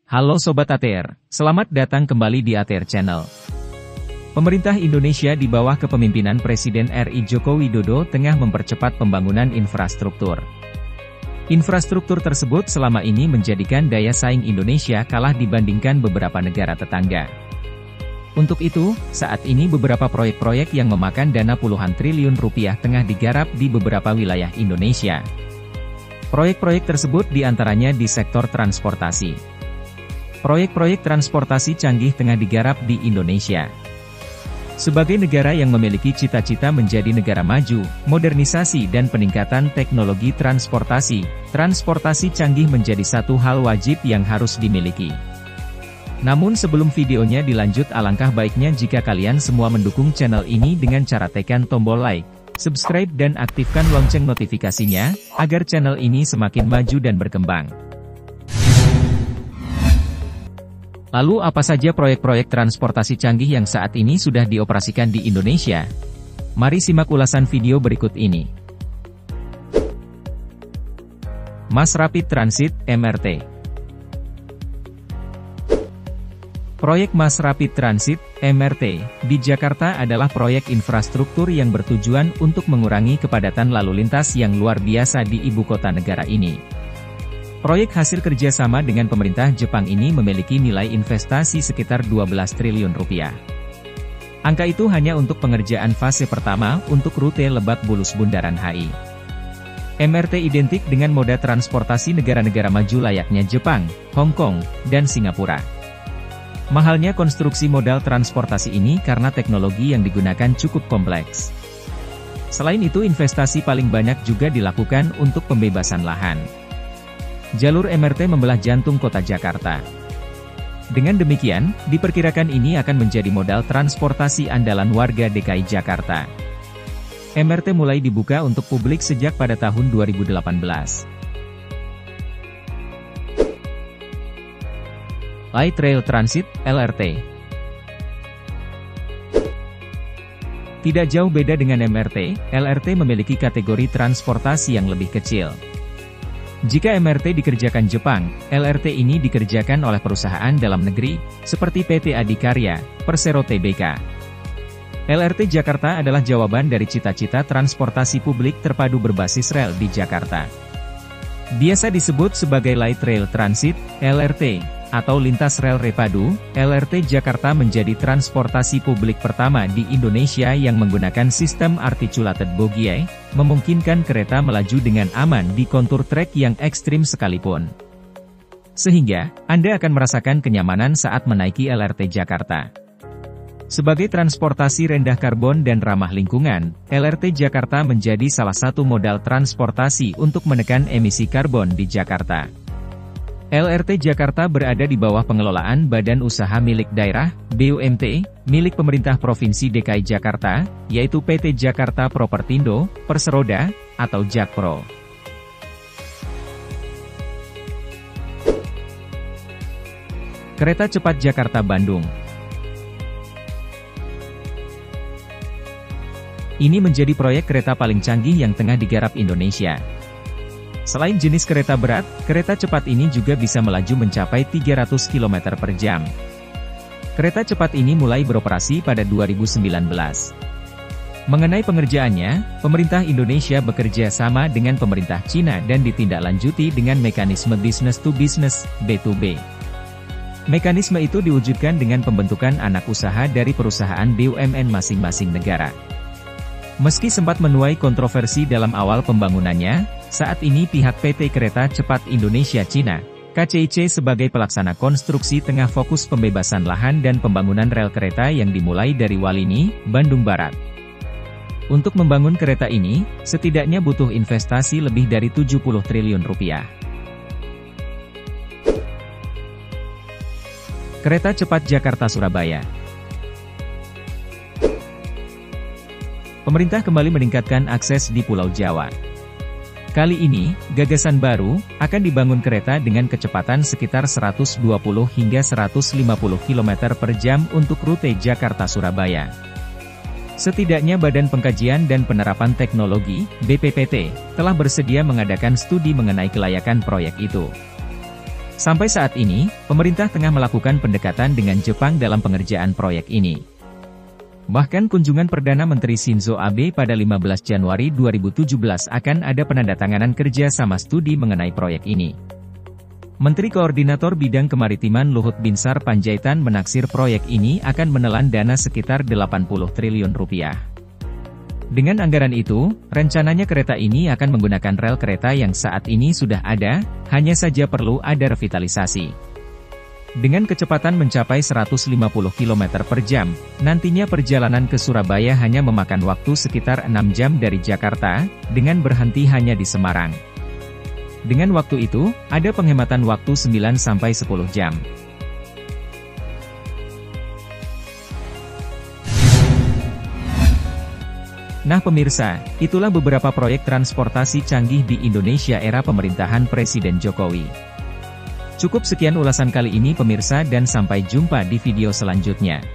Halo Sobat ATR, selamat datang kembali di ATR Channel. Pemerintah Indonesia di bawah kepemimpinan Presiden RI Joko Widodo tengah mempercepat pembangunan infrastruktur. Infrastruktur tersebut selama ini menjadikan daya saing Indonesia kalah dibandingkan beberapa negara tetangga. Untuk itu, saat ini beberapa proyek-proyek yang memakan dana puluhan triliun rupiah tengah digarap di beberapa wilayah Indonesia. Proyek-proyek tersebut diantaranya di sektor transportasi. Proyek-proyek transportasi canggih tengah digarap di Indonesia. Sebagai negara yang memiliki cita-cita menjadi negara maju, modernisasi dan peningkatan teknologi transportasi, transportasi canggih menjadi satu hal wajib yang harus dimiliki. Namun sebelum videonya dilanjut, alangkah baiknya jika kalian semua mendukung channel ini dengan cara tekan tombol like, subscribe dan aktifkan lonceng notifikasinya, agar channel ini semakin maju dan berkembang. Lalu apa saja proyek-proyek transportasi canggih yang saat ini sudah dioperasikan di Indonesia? Mari simak ulasan video berikut ini. Mass Rapid Transit, MRT. Proyek Mass Rapid Transit, MRT, di Jakarta adalah proyek infrastruktur yang bertujuan untuk mengurangi kepadatan lalu lintas yang luar biasa di ibu kota negara ini. Proyek hasil kerjasama dengan pemerintah Jepang ini memiliki nilai investasi sekitar 12 triliun rupiah. Angka itu hanya untuk pengerjaan fase pertama untuk rute Lebak Bulus Bundaran HI. MRT identik dengan moda transportasi negara-negara maju layaknya Jepang, Hong Kong, dan Singapura. Mahalnya konstruksi modal transportasi ini karena teknologi yang digunakan cukup kompleks. Selain itu, investasi paling banyak juga dilakukan untuk pembebasan lahan. Jalur MRT membelah jantung kota Jakarta. Dengan demikian, diperkirakan ini akan menjadi modal transportasi andalan warga DKI Jakarta. MRT mulai dibuka untuk publik sejak pada tahun 2018. Light Rail Transit, LRT. Tidak jauh beda dengan MRT, LRT memiliki kategori transportasi yang lebih kecil. Jika MRT dikerjakan Jepang, LRT ini dikerjakan oleh perusahaan dalam negeri, seperti PT Adikarya, Persero Tbk. LRT Jakarta adalah jawaban dari cita-cita transportasi publik terpadu berbasis rel di Jakarta. Biasa disebut sebagai Light Rail Transit, LRT, atau lintas rel repadu. LRT Jakarta menjadi transportasi publik pertama di Indonesia yang menggunakan sistem articulated bogie, memungkinkan kereta melaju dengan aman di kontur trek yang ekstrim sekalipun. Sehingga, Anda akan merasakan kenyamanan saat menaiki LRT Jakarta. Sebagai transportasi rendah karbon dan ramah lingkungan, LRT Jakarta menjadi salah satu modal transportasi untuk menekan emisi karbon di Jakarta. LRT Jakarta berada di bawah pengelolaan Badan Usaha Milik Daerah, BUMT, milik pemerintah Provinsi DKI Jakarta, yaitu PT Jakarta Propertindo, Perseroda, atau Jakpro. Kereta cepat Jakarta-Bandung. Ini menjadi proyek kereta paling canggih yang tengah digarap Indonesia. Selain jenis kereta berat, kereta cepat ini juga bisa melaju mencapai 300 km per jam. Kereta cepat ini mulai beroperasi pada 2019. Mengenai pengerjaannya, pemerintah Indonesia bekerja sama dengan pemerintah Cina dan ditindaklanjuti dengan mekanisme business to business, B2B. Mekanisme itu diwujudkan dengan pembentukan anak usaha dari perusahaan BUMN masing-masing negara. Meski sempat menuai kontroversi dalam awal pembangunannya, saat ini pihak PT Kereta Cepat Indonesia Cina, KCIC sebagai pelaksana konstruksi tengah fokus pembebasan lahan dan pembangunan rel kereta yang dimulai dari Walini, Bandung Barat. Untuk membangun kereta ini, setidaknya butuh investasi lebih dari 70 triliun rupiah. Kereta Cepat Jakarta-Surabaya. Pemerintah kembali meningkatkan akses di Pulau Jawa. Kali ini, gagasan baru, akan dibangun kereta dengan kecepatan sekitar 120 hingga 150 km per jam untuk rute Jakarta-Surabaya. Setidaknya Badan Pengkajian dan Penerapan Teknologi, BPPT, telah bersedia mengadakan studi mengenai kelayakan proyek itu. Sampai saat ini, pemerintah tengah melakukan pendekatan dengan Jepang dalam pengerjaan proyek ini. Bahkan kunjungan Perdana Menteri Shinzo Abe pada 15 Januari 2017 akan ada penandatanganan kerja sama studi mengenai proyek ini. Menteri Koordinator Bidang Kemaritiman Luhut Binsar Panjaitan menaksir proyek ini akan menelan dana sekitar 80 triliun rupiah. Dengan anggaran itu, rencananya kereta ini akan menggunakan rel kereta yang saat ini sudah ada, hanya saja perlu ada revitalisasi. Dengan kecepatan mencapai 150 km per jam, nantinya perjalanan ke Surabaya hanya memakan waktu sekitar 6 jam dari Jakarta, dengan berhenti hanya di Semarang. Dengan waktu itu, ada penghematan waktu 9-10 jam. Nah pemirsa, itulah beberapa proyek transportasi canggih di Indonesia era pemerintahan Presiden Jokowi. Cukup sekian ulasan kali ini pemirsa dan sampai jumpa di video selanjutnya.